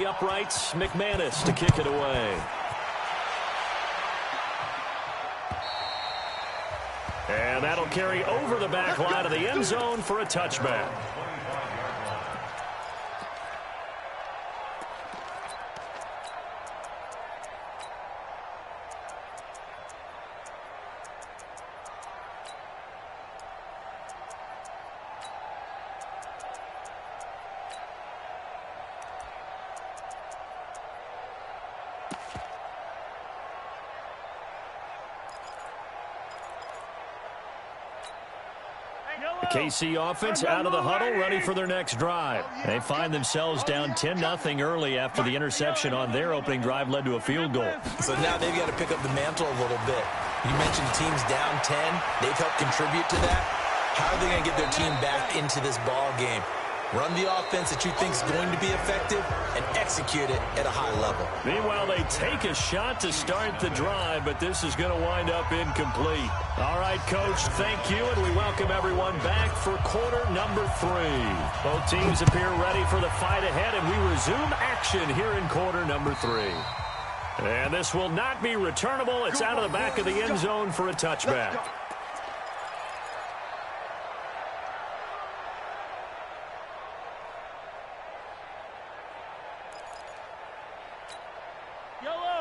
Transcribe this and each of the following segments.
Uprights, McManus to kick it away. And that'll carry over the back line of the end zone for a touchback. KC offense out of the huddle, ready for their next drive. They find themselves down 10-0 early after the interception on their opening drive led to a field goal. So now they've got to pick up the mantle a little bit. You mentioned teams down 10. They've helped contribute to that. How are they going to get their team back into this ball game? Run the offense that you think is going to be effective and execute it at a high level. Meanwhile, they take a shot to start the drive, but this is going to wind up incomplete. All right, Coach, thank you, and we welcome everyone back for quarter number 3. Both teams appear ready for the fight ahead, and we resume action here in quarter number 3. And this will not be returnable. It's out of the back of the end zone for a touchback.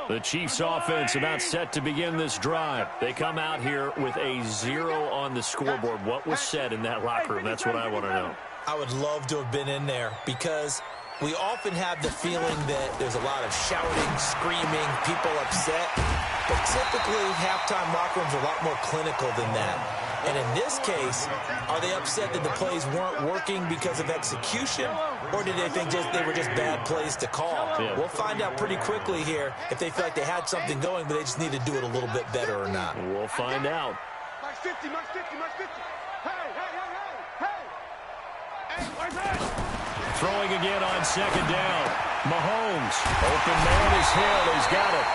The Chiefs offense about set to begin this drive. They come out here with a 0 on the scoreboard. What was said in that locker room? That's what I want to know. I would love to have been in there because we often have the feeling that there's a lot of shouting, screaming, people upset. But typically, halftime locker rooms are a lot more clinical than that. And in this case, are they upset that the plays weren't working because of execution, or did they think they were just bad plays to call? Yeah. We'll find out pretty quickly here if they feel like they had something going, but they just need to do it a little bit better or not. We'll find out. Max 50, Max 50, Max 50. Hey! Throwing again on second down. Mahomes, open man is Hill. He's got it.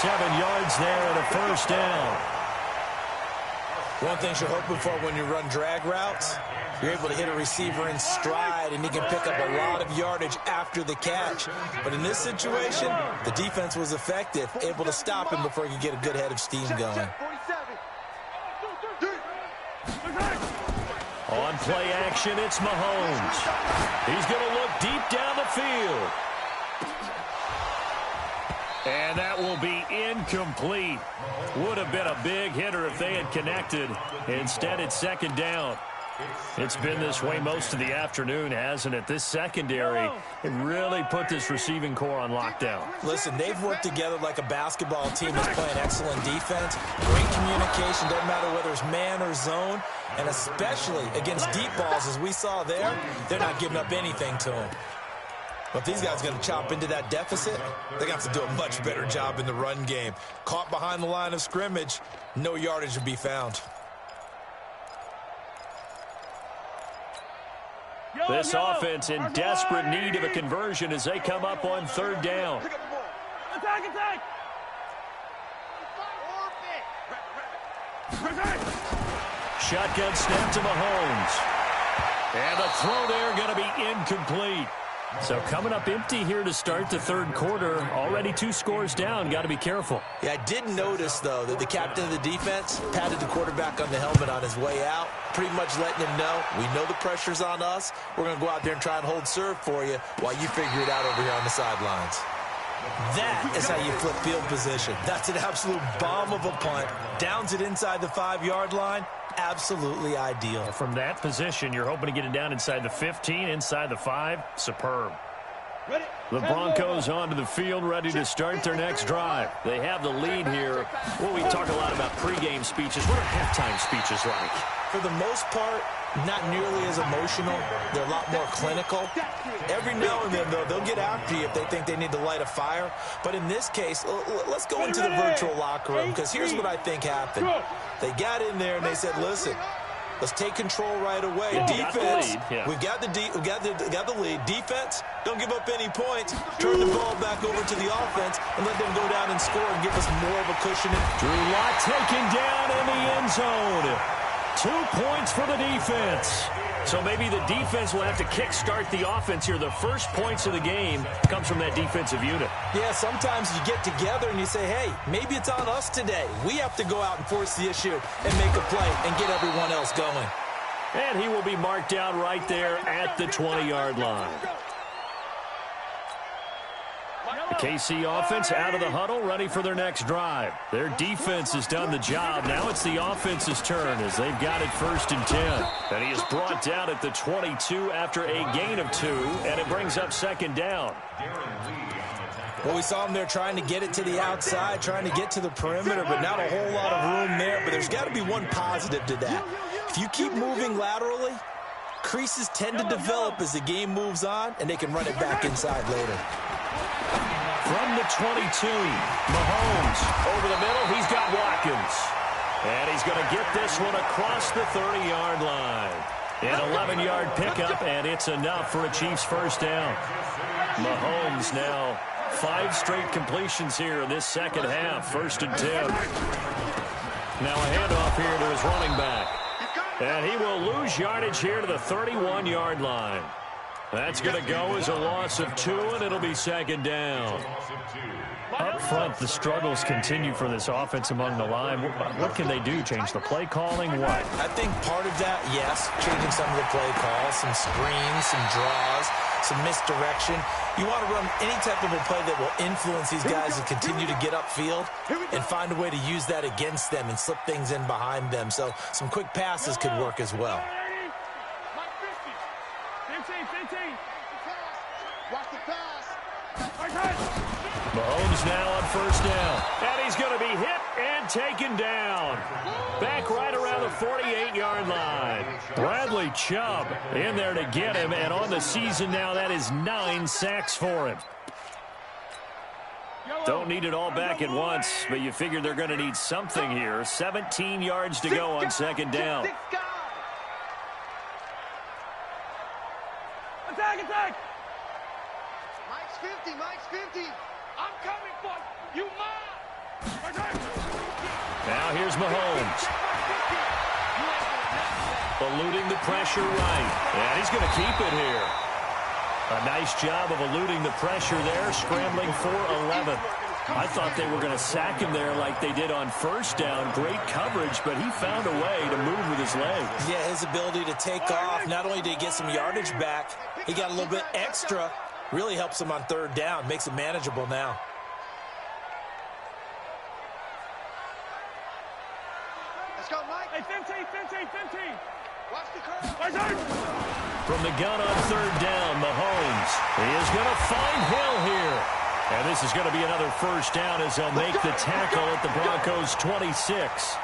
7 yards there and a first down. One thing you're hoping for when you run drag routes, you're able to hit a receiver in stride, and he can pick up a lot of yardage after the catch. But in this situation, the defense was effective, able to stop him before he could get a good head of steam going. On play action, it's Mahomes. He's going to look deep down the field. And that will be incomplete. Would have been a big hitter if they had connected. Instead, it's second down. It's been this way most of the afternoon, hasn't it? This secondary, it really put this receiving core on lockdown. Listen, they've worked together like a basketball team that's playing excellent defense. Great communication, doesn't matter whether it's man or zone. And especially against deep balls, as we saw there, they're not giving up anything to them. But these guys are going to chop into that deficit. They're going to have to do a much better job in the run game. Caught behind the line of scrimmage, no yardage to be found. This offense in desperate need of a conversion as they come up on third down. Attack! Shotgun snap to Mahomes. And the throw there going to be incomplete. So coming up empty here to start the third quarter. Already 2 scores down. Got to be careful. Yeah, I did notice, though, that the captain of the defense patted the quarterback on the helmet on his way out, pretty much letting him know, we know the pressure's on us. We're going to go out there and try and hold serve for you while you figure it out over here on the sidelines. That is how you flip field position. That's an absolute bomb of a punt. Downs it inside the 5-yard line. Absolutely ideal. From that position, you're hoping to get it down inside the 15, inside the 5. Superb. The Broncos onto the field, ready to start their next drive. They have the lead here. Well, we talk a lot about pregame speeches. What are halftime speeches like? For the most part, not nearly as emotional. They're a lot more clinical. Every now and then, though, they'll get after you if they think they need to light a fire. But in this case, let's go into the virtual locker room, because here's what I think happened. They got in there and they said, listen, let's take control right away. Defense, we've got the lead. Defense, don't give up any points. Turn the ball back over to the offense and let them go down and score and give us more of a cushion. Drew Lock taken down in the end zone. 2 points for the defense. So maybe the defense will have to kickstart the offense here. The first points of the game comes from that defensive unit. Yeah, sometimes you get together and you say, hey, maybe it's on us today. We have to go out and force the issue and make a play and get everyone else going. And he will be marked down right there at the 20-yard line. The KC offense out of the huddle, ready for their next drive. Their defense has done the job. Now it's the offense's turn as they've got it 1st and 10. And he is brought down at the 22 after a gain of 2, and it brings up 2nd down. Well, we saw him there trying to get it to the outside, trying to get to the perimeter, but not a whole lot of room there. But there's got to be one positive to that. If you keep moving laterally, creases tend to develop as the game moves on, and they can run it back inside later. From the 22, Mahomes over the middle. He's got Watkins. And he's going to get this one across the 30-yard line. An 11-yard pickup, and it's enough for a Chiefs first down. Mahomes now 5 straight completions here in this second half. 1st and 10. Now a handoff here to his running back. And he will lose yardage here to the 31-yard line. That's going to go as a loss of 2, and it'll be 2nd down. Up front, the struggles continue for this offense among the line. What can they do? Change the play calling? What? I think part of that, yes, changing some of the play calls, some screens, some draws, some misdirection. You want to run any type of a play that will influence these guys to continue to get upfield and find a way to use that against them and slip things in behind them. So some quick passes could work as well. Watch the pass. Mahomes now on 1st down. And he's going to be hit and taken down. Back right around the 48-yard line. Bradley Chubb in there to get him. And on the season now, that is 9 sacks for him. Don't need it all back at once, but you figure they're going to need something here. 17 yards to go on 2nd down. Attack! Mike's 50, Mike's 50. I'm coming for you, man. Now here's Mahomes. Eluding the pressure right. And he's going to keep it here. A nice job of eluding the pressure there, scrambling for 11. I thought they were going to sack him there like they did on 1st down. Great coverage, but he found a way to move with his legs. Yeah, his ability to take off, not only did he get some yardage back, he got a little bit extra. Really helps him on 3rd down, makes it manageable now. Let's go, Mike. Hey, 15. Watch the curve. From the gun on 3rd down, Mahomes. He is going to find Hill here. And this is going to be another 1st down as they'll make the tackle at the Broncos' 26.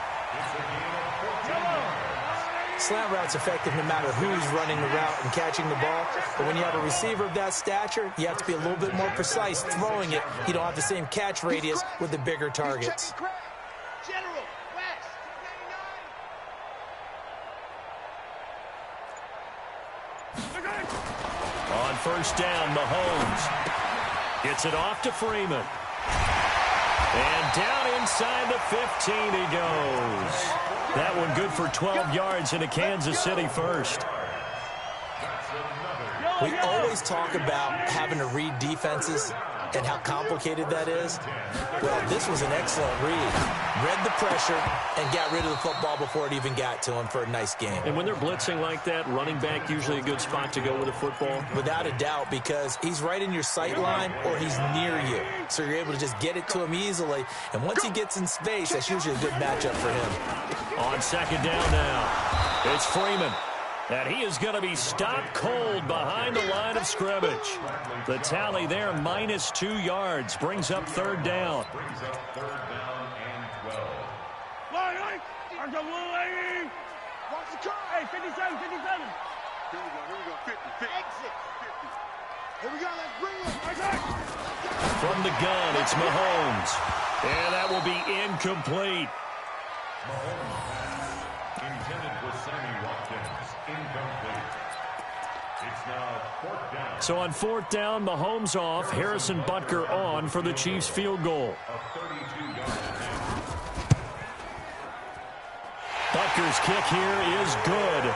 Slant route's effective no matter who's running the route and catching the ball. But when you have a receiver of that stature, you have to be a little bit more precise throwing it. You don't have the same catch radius with the bigger targets. General, West. On 1st down, Mahomes gets it off to Freeman. And down inside the 15 he goes. That one good for 12 yards into Kansas City first. We always talk about having to read defenses and how complicated that is. Well, this was an excellent read. Read the pressure and got rid of the football before it even got to him for a nice game. And when they're blitzing like that, running back usually a good spot to go with the football? Without a doubt, because he's right in your sight line or he's near you. So you're able to just get it to him easily. And once he gets in space, that's usually a good matchup for him. On 2nd down now, it's Freeman. And he is going to be stopped cold behind the line of scrimmage. The tally there, -2 yards, brings up 3rd down. Hey, 57. Here we go, 50. Exit. 50. Here we go, let's bring it. From the gun, it's Mahomes. And that will be incomplete. Intended for Sammy Watkins. Incomplete. It's now 4th down. So on 4th down, Mahomes off, Harrison Butker on for the Chiefs field goal. Butker's kick here is good.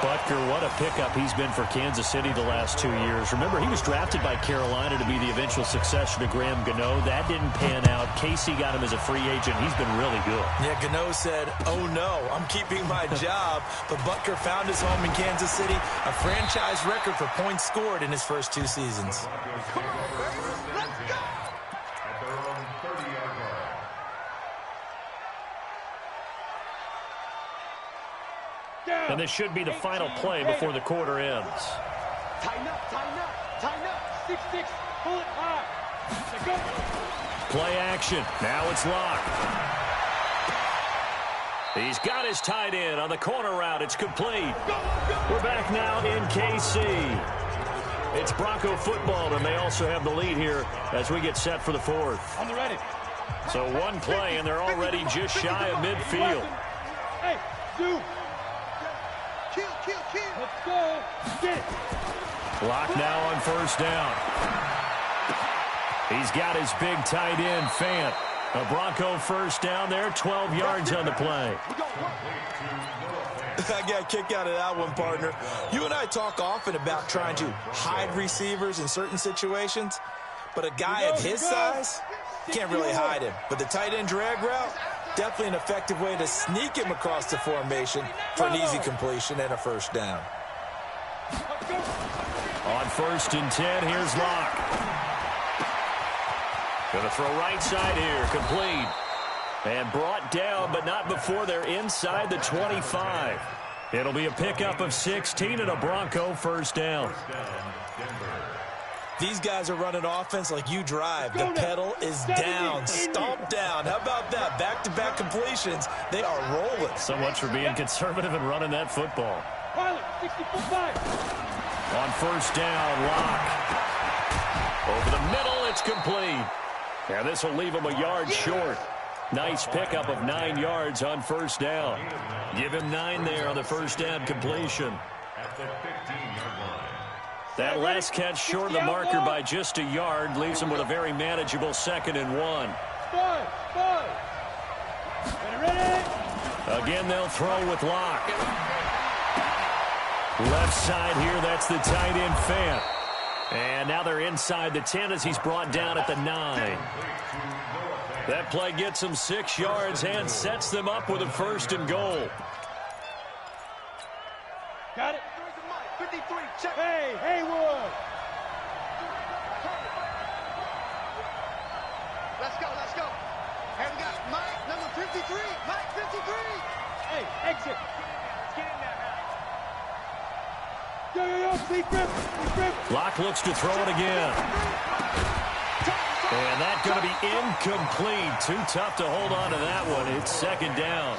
Butker, what a pickup he's been for Kansas City the last 2 years. Remember, he was drafted by Carolina to be the eventual successor to Graham Gano. That didn't pan out. Casey got him as a free agent. He's been really good. Yeah, Gano said, oh no, I'm keeping my job. But Butker found his home in Kansas City, a franchise record for points scored in his first 2 seasons. And this should be the final play before the quarter ends. Tighten up, tighten up, tighten up. 6-6, pull it high. Go. Play action. Now it's Locke. He's got his tight end on the corner route. It's complete. We're back now in KC. It's Bronco football, and they also have the lead here as we get set for the fourth. On the ready. So one play, and they're already just shy of midfield. Hey, dude. Kill. Let's go. Get it. Locke now on first down. He's got his big tight end, Fant. A Bronco first down there, 12 yards on the play. I got a kick out of that one, partner. You and I talk often about trying to hide receivers in certain situations, but a guy of his size can't really hide him. But the tight end drag route, definitely an effective way to sneak him across the formation for an easy completion and a first down. On 1st and 10, here's Locke. Going to throw right side here, complete. And brought down, but not before they're inside the 25. It'll be a pickup of 16 and a Bronco first down. These guys are running offense like you drive. The pedal is down, stomped down. How about that? Back-to-back completions. They are rolling. So much for being conservative and running that football. On first down, Locke. Over the middle, it's complete. And this will leave him a yard short. Nice pickup of 9 yards on first down. Give him 9 there on the first down completion. At the 15-yard line. That last catch short of the marker by just a yard leaves him with a very manageable 2nd and 1. Again, they'll throw with Locke. Left side here, that's the tight end, Fant. And now they're inside the 10 as he's brought down at the 9. That play gets him 6 yards and sets them up with a 1st and goal. Got it. 53, check. Hey, Haywood. Let's go. Hey, we got Mike, number 53. Mike, 53. Hey, exit. Let's get in there now. Yo, see Griff. Locke looks to throw it again. And that's going to be incomplete. Too tough to hold on to that one. It's 2nd down.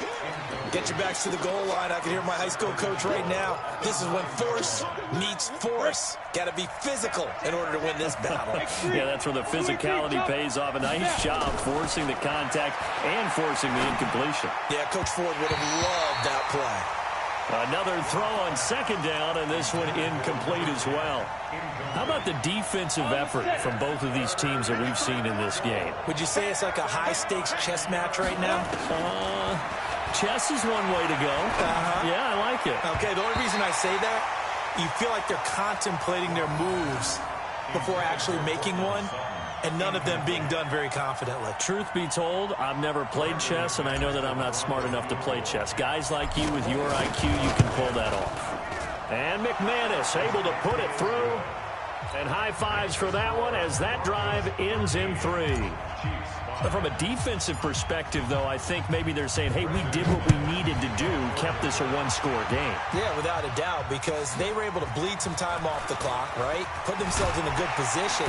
Get your backs to the goal line. I can hear my high school coach right now. This is when force meets force. Got to be physical in order to win this battle. Yeah, that's where the physicality pays off. A nice job forcing the contact and forcing the incompletion. Yeah, Coach Ford would have loved that play. Another throw on 2nd down, and this one incomplete as well. How about the defensive effort from both of these teams that we've seen in this game? Would you say it's like a high-stakes chess match right now? Chess is one way to go. Yeah, I like it. Okay, the only reason I say that, you feel like they're contemplating their moves before actually making one, and none of them being done very confidently. Truth be told, I've never played chess, and I know that I'm not smart enough to play chess. Guys like you with your IQ, you can pull that off. And McManus able to put it through. And high fives for that one as that drive ends in 3. But from a defensive perspective, though, I think maybe they're saying, hey, we did what we needed to do, kept this a 1-score game. Yeah, without a doubt, because they were able to bleed some time off the clock, right? Put themselves in a good position,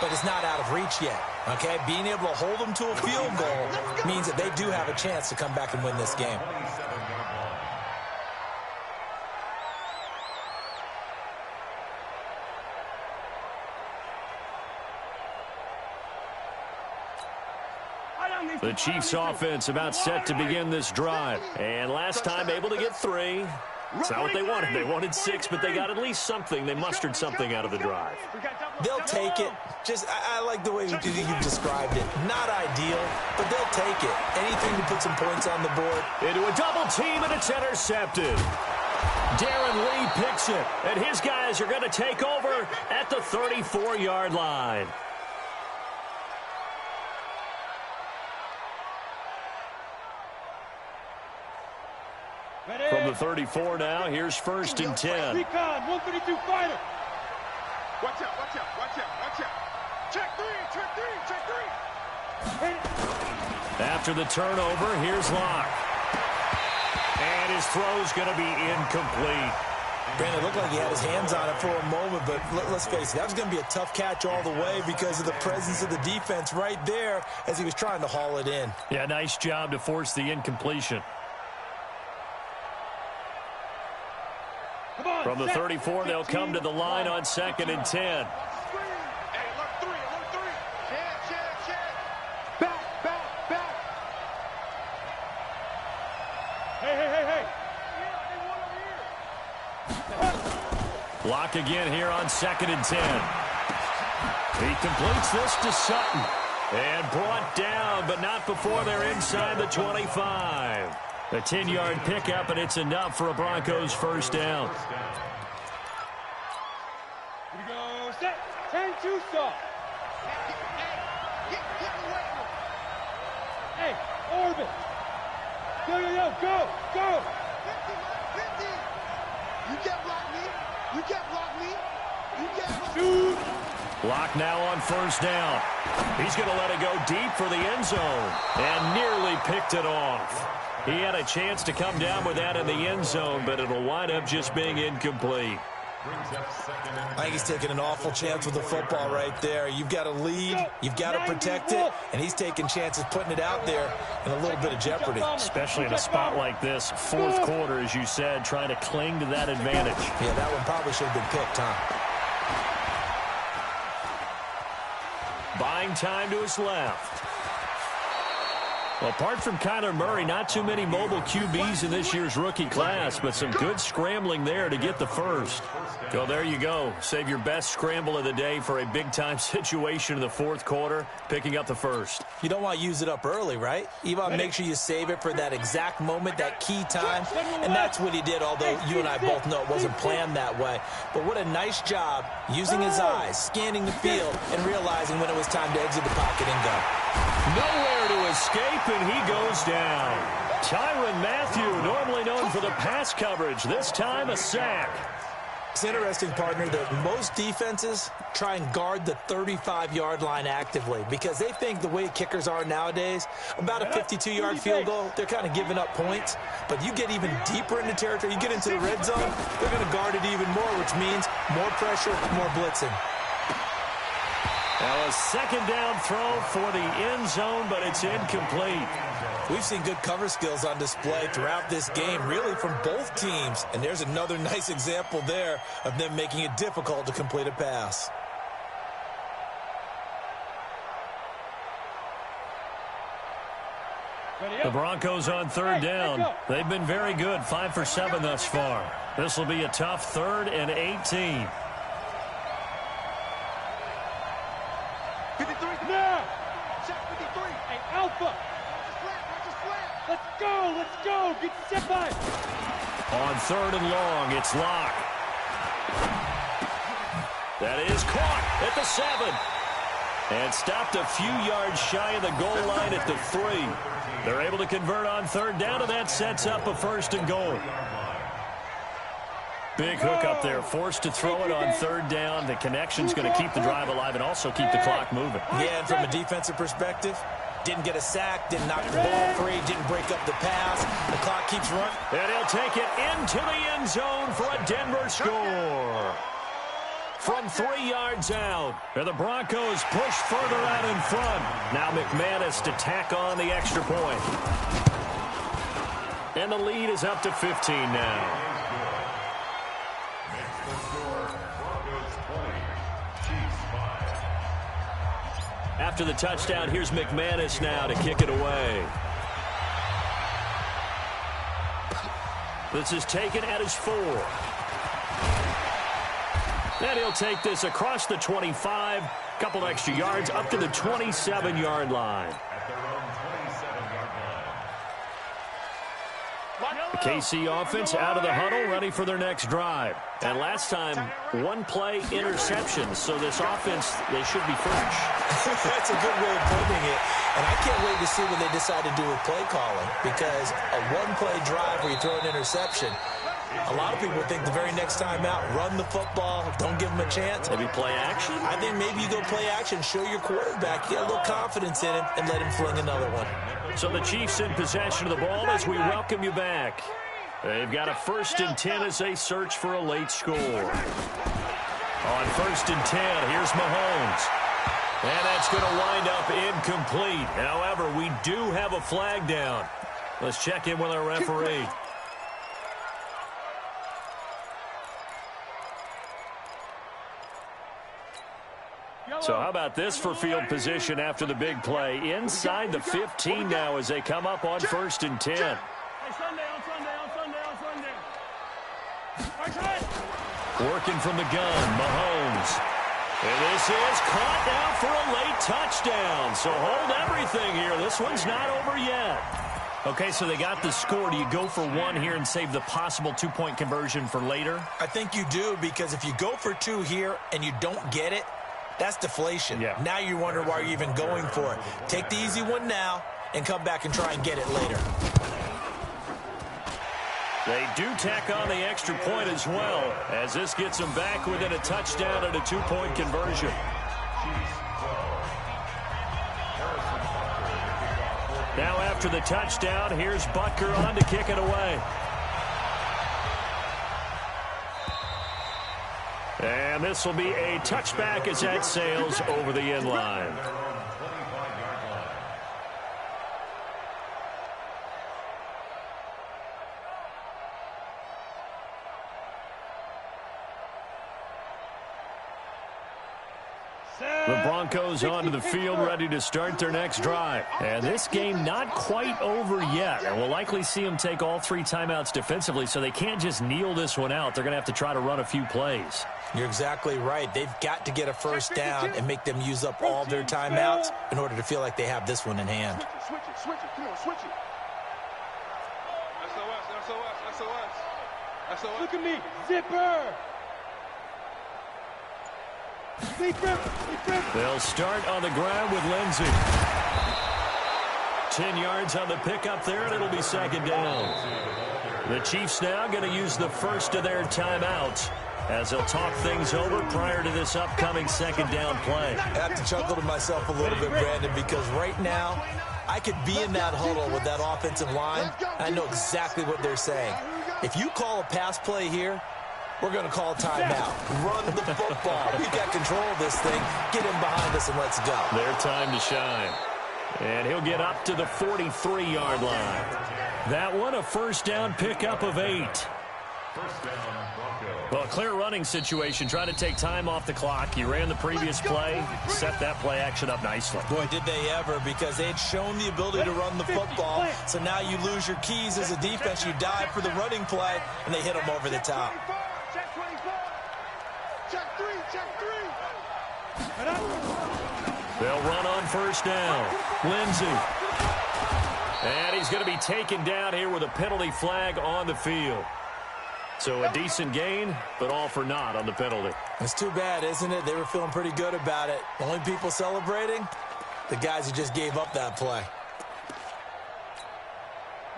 but it's not out of reach yet, okay? Being able to hold them to a field goal means that they do have a chance to come back and win this game. The Chiefs offense about set to begin this drive. And last time able to get 3. It's not what they wanted. They wanted 6, but they got at least something. They mustered something out of the drive. They'll take it. I like the way you described it. Not ideal, but they'll take it. Anything to put some points on the board. Into a double team, and it's intercepted. Darren Lee picks it, and his guys are going to take over at the 34-yard line. From the 34 now, here's 1st and 10. Recon, 132 fighter. Watch out, watch out, watch out, watch out. Check three, check three, check three. After the turnover, here's Locke. And his throw's going to be incomplete. Brandon, it looked like he had his hands on it for a moment, but let's face it, that was going to be a tough catch all the way because of the presence of the defense right there as he was trying to haul it in. Yeah, nice job to force the incompletion. From the 34, they'll come to the line on 2nd and 10. Hey, alert three, alert three. Check, check, check. Back, back, back. Hey, hey, hey, hey. Block again here on 2nd and 10. He completes this to Sutton. And brought down, but not before they're inside the 25. A 10-yard pickup, and it's enough for a Broncos first down. Here we go. Set. 10-2 stop. Hey, orbit. Yo, yo, yo, go, go. 50. You can't block me. You can't block me. You can't shoot. Block now on 1st down. He's going to let it go deep for the end zone and nearly picked it off. He had a chance to come down with that in the end zone, but it'll wind up just being incomplete. I think he's taking an awful chance with the football right there. You've got to lead, you've got to protect it, and he's taking chances putting it out there in a little bit of jeopardy. Especially in a spot like this, 4th quarter, as you said, trying to cling to that advantage. Yeah, that one probably should have been picked, huh? Buying time to his left. Well, apart from Kyler Murray, not too many mobile QBs in this year's rookie class, but some good scrambling there to get the first. So there you go. Save your best scramble of the day for a big-time situation in the 4th quarter, picking up the first. You don't want to use it up early, right? You want to make sure you save it for that exact moment, that key time, and that's what he did, although you and I both know it wasn't planned that way. But what a nice job using his eyes, scanning the field, and realizing when it was time to exit the pocket and go. Nowhere to escape, and he goes down. Tyrann Mathieu, normally known for the pass coverage, this time a sack. It's interesting, partner, that most defenses try and guard the 35-yard line actively because they think the way kickers are nowadays, about a 52-yard field goal, they're kind of giving up points. But you get even deeper into territory, you get into the red zone, they're going to guard it even more, which means more pressure, more blitzing. Now a 2nd down throw for the end zone, but it's incomplete. We've seen good cover skills on display throughout this game, really from both teams. And there's another nice example there of them making it difficult to complete a pass. The Broncos on 3rd down. They've been very good, 5 for 7 thus far. This will be a tough 3rd and 18. 53. Now. Check 53. Hey, Alpha. Let's go. Let's go. Get set by. On 3rd and long, it's Locke. That is caught at the 7. And stopped a few yards shy of the goal line at the 3. They're able to convert on 3rd down, and that sets up a 1st and goal. Big hook up there, forced to throw it on 3rd down. The connection's going to keep the drive alive and also keep the clock moving. Yeah, and from a defensive perspective, didn't get a sack, didn't knock the ball free, didn't break up the pass. The clock keeps running. And he'll take it into the end zone for a Denver score. From 3 yards out, and the Broncos push further out in front. Now McManus to tack on the extra point. And the lead is up to 15 now. After the touchdown, here's McManus now to kick it away. This is taken at his 4. And he'll take this across the 25, couple extra yards, up to the 27-yard line. KC offense out of the huddle, ready for their next drive. And last time, one-play interceptions. So this offense, they should be fresh. That's a good way of putting it. And I can't wait to see what they decide to do with play calling, because a one-play drive where you throw an interception, a lot of people think the very next time out, run the football, don't give them a chance. Maybe play action? I think maybe you go play action, show your quarterback, get a little confidence in him, and let him fling another one. So the Chiefs in possession of the ball as we welcome you back. They've got a 1st and 10 as they search for a late score. On 1st and 10, here's Mahomes. And that's going to wind up incomplete. However, we do have a flag down. Let's check in with our referee. So how about this for field position after the big play? Inside the 15 now as they come up on 1st and 10. Working from the gun, Mahomes. And this is caught now for a late touchdown. So hold everything here. This one's not over yet. Okay, so they got the score. Do you go for one here and save the possible two-point conversion for later? I think you do, because if you go for two here and you don't get it, that's deflation. Yeah. Now you wonder why you're even going for it. Take the easy one now and come back and try and get it later. They do tack on the extra point as well, as this gets them back within a touchdown and a two-point conversion. Now after the touchdown, here's Butker on to kick it away. And this will be a touchback as that sails over the end line. The Broncos onto the field, ready to start their next drive. And this game not quite over yet. And we'll likely see them take all 3 timeouts defensively, so they can't just kneel this one out. They're going to have to try to run a few plays. You're exactly right. They've got to get a first down and make them use up all their timeouts in order to feel like they have this one in hand. Switch it. Come on, switch it. SOS. Look at me. Zipper. They'll start on the ground with Lindsey. 10 yards on the pickup there, and it'll be 2nd down. The Chiefs now going to use the first of their timeouts as they'll talk things over prior to this upcoming 2nd down play. I have to chuckle to myself a little bit, Brandon, because right now I could be in that huddle with that offensive line. I know exactly what they're saying. If you call a pass play here, we're going to call timeout. Run the football. We've got control of this thing. Get in behind us and let's go. Their time to shine. And he'll get up to the 43-yard line. That one a first down pickup of 8. Well, a clear running situation. Trying to take time off the clock. He ran the previous play, set that play action up nicely. Boy, did they ever, because they had shown the ability to run the football. So now you lose your keys as a defense. You dive for the running play, and they hit them over the top. They'll run on first down. Lindsey. And he's going to be taken down here with a penalty flag on the field. So a decent gain, but all for naught on the penalty. It's too bad, isn't it? They were feeling pretty good about it. Only people celebrating, the guys who just gave up that play.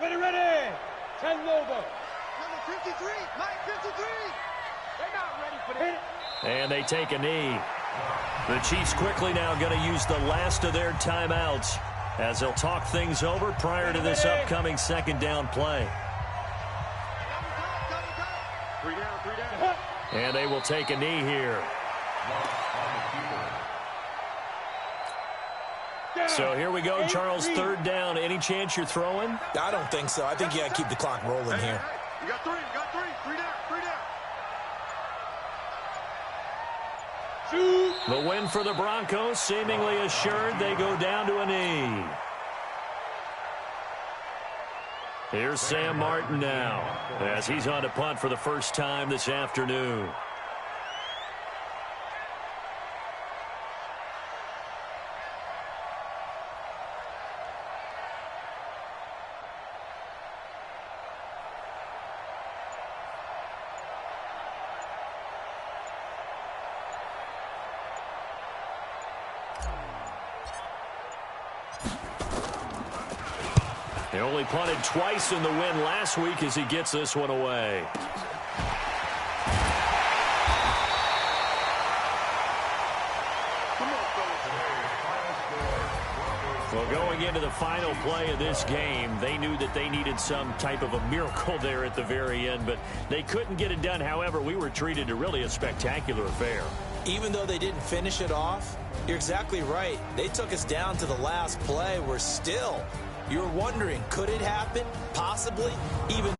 Ready. 10 Lobo. Number 53. Mike 53. They're not ready for this. And they take a knee. The Chiefs quickly now going to use the last of their timeouts as they'll talk things over prior to this upcoming 2nd down play. 3 down. And they will take a knee here. So here we go, Charles, 3rd down. Any chance you're throwing? I don't think so. I think you got to keep the clock rolling here. You got 3. 3 down. Shoot. The win for the Broncos, seemingly assured. They go down to a knee. Here's Sam Martin now, as he's on to punt for the first time this afternoon. They only punted twice in the win last week as he gets this one away. Well, going into the final play of this game, they knew that they needed some type of a miracle there at the very end, but they couldn't get it done. However, we were treated to really a spectacular affair. Even though they didn't finish it off, you're exactly right. They took us down to the last play. We're still, you're wondering, could it happen? Possibly, even